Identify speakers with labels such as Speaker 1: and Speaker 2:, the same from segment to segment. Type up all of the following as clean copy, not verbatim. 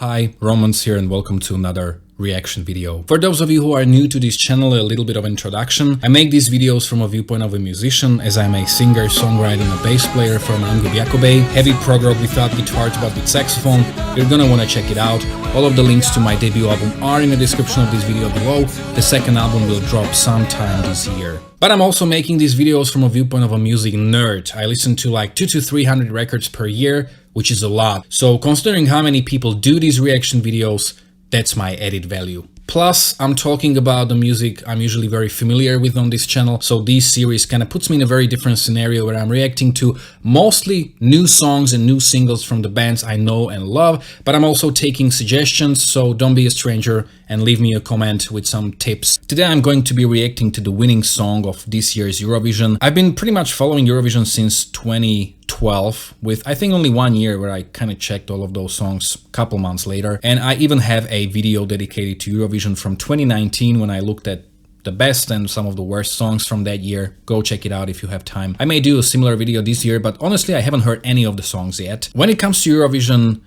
Speaker 1: Hi, Romans here and welcome to another reaction video. For those of you who are new to this channel, a little bit of introduction. I make these videos from a viewpoint of a musician, as I'm a singer, songwriter and a bass player from Anglibiakobe. Heavy prog rock without guitar but with saxophone. You're gonna wanna check it out. All of the links to my debut album are in the description of this video below. The second album will drop sometime this year. But I'm also making these videos from a viewpoint of a music nerd. I listen to like 200 to 300 records per year, which is a lot. So considering how many people do these reaction videos, that's my added value. Plus, I'm talking about the music I'm usually very familiar with on this channel, so this series kind of puts me in a very different scenario where I'm reacting to mostly new songs and new singles from the bands I know and love, but I'm also taking suggestions, so don't be a stranger and leave me a comment with some tips. Today I'm going to be reacting to the winning song of this year's Eurovision. I've been pretty much following Eurovision since 2012, with I think only 1 year where I kind of checked all of those songs a couple months later, and I even have a video dedicated to Eurovision from 2019 when I looked at the best and some of the worst songs from that year. Go check it out if you have time. I may do a similar video this year, but honestly I haven't heard any of the songs yet. When it comes to Eurovision,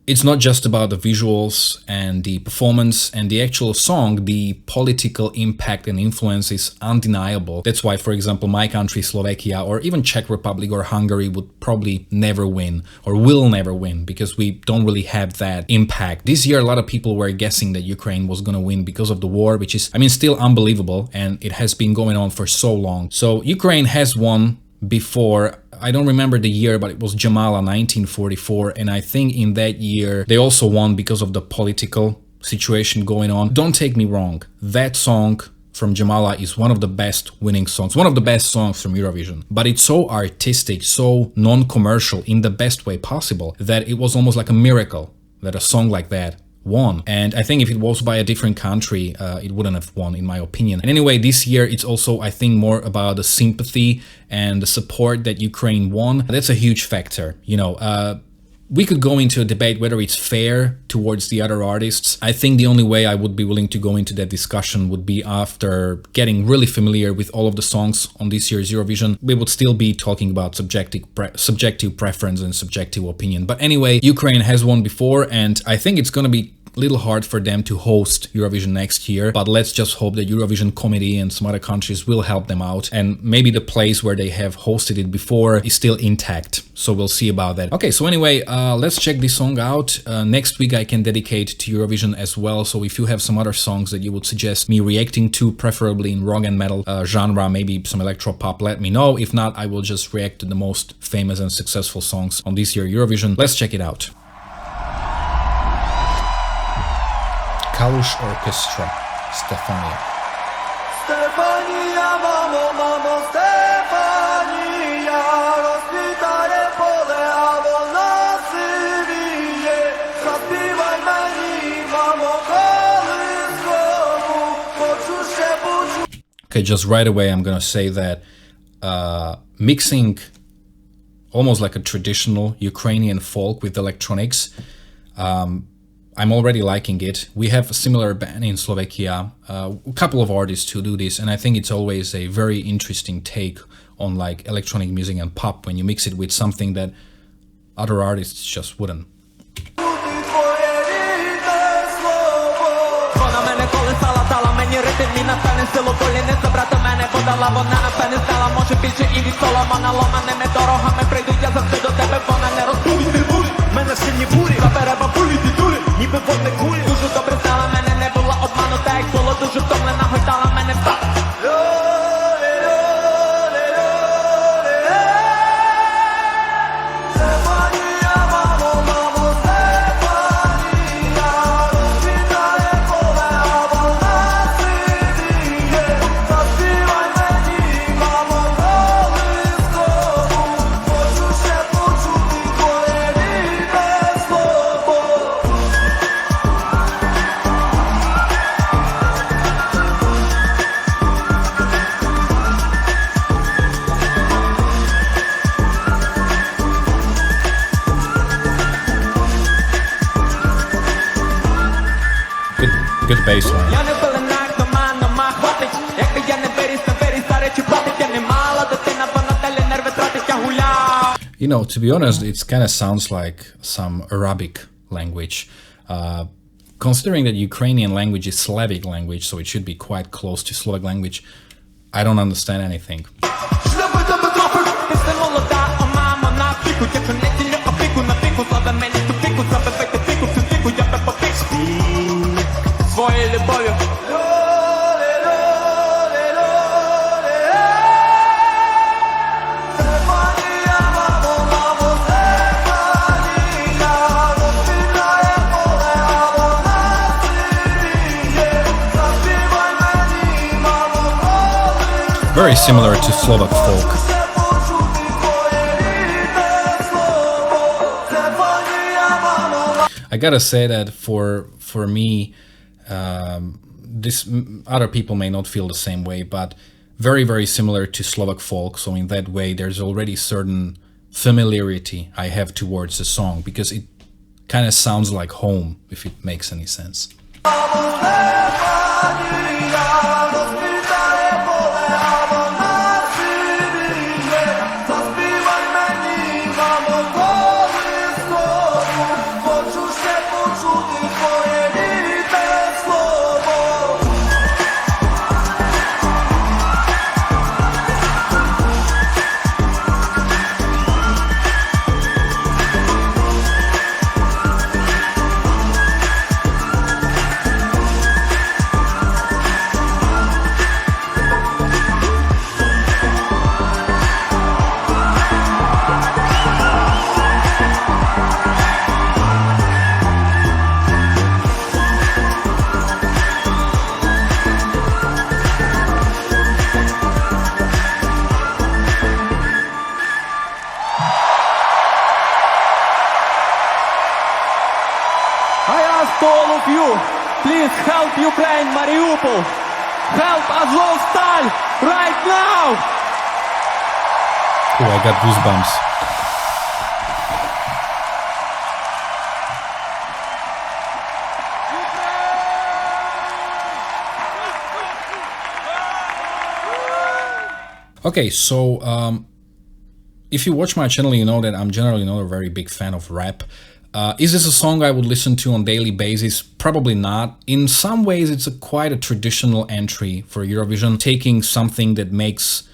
Speaker 1: it's not just about the visuals and the performance and the actual song. The political impact and influence is undeniable. That's why, for example, my country, Slovakia, or even Czech Republic or Hungary would probably never win or will never win because we don't really have that impact. This year, a lot of people were guessing that Ukraine was going to win because of the war, which is, I mean, still unbelievable, and it has been going on for so long. So Ukraine has won before. I don't remember the year, but it was Jamala 1944, and I think in that year they also won because of the political situation going on. Don't take me wrong, that song from Jamala is one of the best winning songs, one of the best songs from Eurovision, but it's so artistic, so non-commercial in the best way possible that it was almost like a miracle that a song like that won. And I think if it was by a different country, it wouldn't have won, in my opinion. And anyway, this year it's also, I think, more about the sympathy and the support that Ukraine won. That's a huge factor. You know, we could go into a debate whether it's fair towards the other artists. I think the only way I would be willing to go into that discussion would be after getting really familiar with all of the songs on this year's Eurovision. We would still be talking about subjective preference and subjective opinion. But anyway, Ukraine has won before, and I think it's gonna be little hard for them to host Eurovision next year, but let's just hope that Eurovision Committee and some other countries will help them out, and maybe the place where they have hosted it before is still intact, so we'll see about that. Okay, so anyway, let's check this song out. Next week I can dedicate to Eurovision as well, so if you have some other songs that you would suggest me reacting to, preferably in rock and metal genre, maybe some electro pop, let me know. If not, I will just react to the most famous and successful songs on this year Eurovision. Let's check it out. Kalush Orchestra, Stefania.
Speaker 2: Stefania, mamo, mamo, Stefania, rozkwitanie pole, a wolna wije. Zaśpiewaj meni, mamo, kołyskowu, poczuć się, poczuć.
Speaker 1: Okay, just right away I'm gonna say that mixing almost like a traditional Ukrainian folk with electronics, I'm already liking it. We have a similar band in Slovakia, a couple of artists who do this, and I think it's always a very interesting take on like electronic music and pop when you mix it with something that other artists just wouldn't.
Speaker 2: Ніби водне кулі, дуже добре знала мене, не була обманута, як було дуже втомлена, гойдала мене в так. Стефанія, мамо, мамо, Стефанія, розквітає поле, а волна сивіє. Заспівай мені, мамо, колискову, хочу ще почути твоє рідне слово.
Speaker 1: Good bass line.
Speaker 2: Я не пеленак, нема хватить. Якби я не виріс, старечі платить. Я не мала дитина, вона далі нерви тратить, я гуляв.
Speaker 1: You know, to be honest, it kind of sounds like some Arabic language. Considering that Ukrainian language is Slavic language, so it should be quite close to Slovak language, I don't understand anything. Very similar to Slovak folk. I gotta say that for me, this other people may not feel the same way, but very, very similar to Slovak folk. So in that way, there's already certain familiarity I have towards the song, because it kind of sounds like home, if it makes any sense.
Speaker 2: To all of you, please help Ukraine, Mariupol. Help Azovstal right now.
Speaker 1: Oh, I got goosebumps. Okay, so if you watch my channel, you know that I'm generally not a very big fan of rap. Is this a song I would listen to on a daily basis? Probably not. In some ways, it's quite a traditional entry for Eurovision, taking something that makes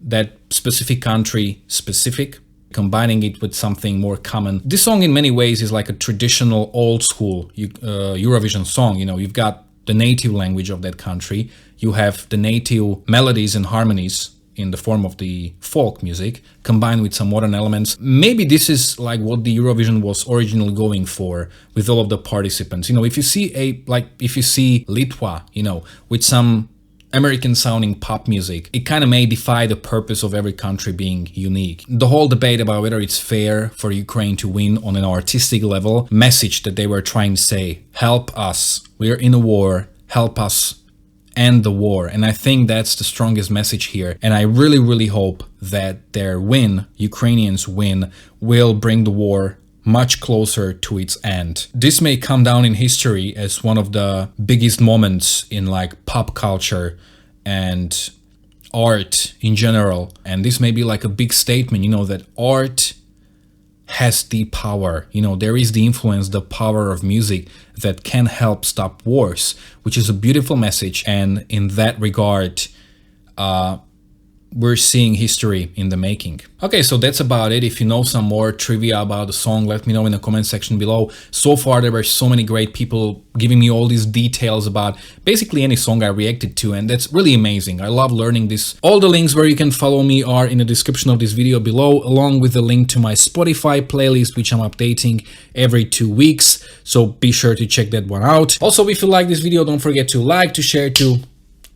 Speaker 1: that specific country specific, combining it with something more common. This song in many ways is like a traditional old school Eurovision song. You know, you've got the native language of that country, you have the native melodies and harmonies in the form of the folk music, combined with some modern elements. Maybe this is like what the Eurovision was originally going for with all of the participants. You know, if you see Litva, you know, with some American sounding pop music, it kind of may defy the purpose of every country being unique. The whole debate about whether it's fair for Ukraine to win on an artistic level, message that they were trying to say, help us, we're in a war, help us end the war. And I think that's the strongest message here. And I really, really hope that their win, Ukrainians' win, will bring the war much closer to its end. This may come down in history as one of the biggest moments in like pop culture and art in general. And this may be like a big statement, you know, that art has the power, you know, there is the influence, the power of music that can help stop wars, which is a beautiful message. And in that regard, we're seeing history in the making. Okay, so that's about it. If you know some more trivia about the song, let me know in the comment section below. So far, there were so many great people giving me all these details about basically any song I reacted to, and that's really amazing. I love learning this. All the links where you can follow me are in the description of this video below, along with the link to my Spotify playlist, which I'm updating every 2 weeks. So be sure to check that one out. Also, if you like this video, don't forget to like, to share, to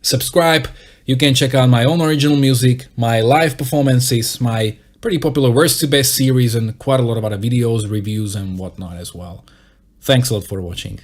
Speaker 1: subscribe. You can check out my own original music, my live performances, my pretty popular Worst to Best series, and quite a lot of other videos, reviews, and whatnot as well. Thanks a lot for watching.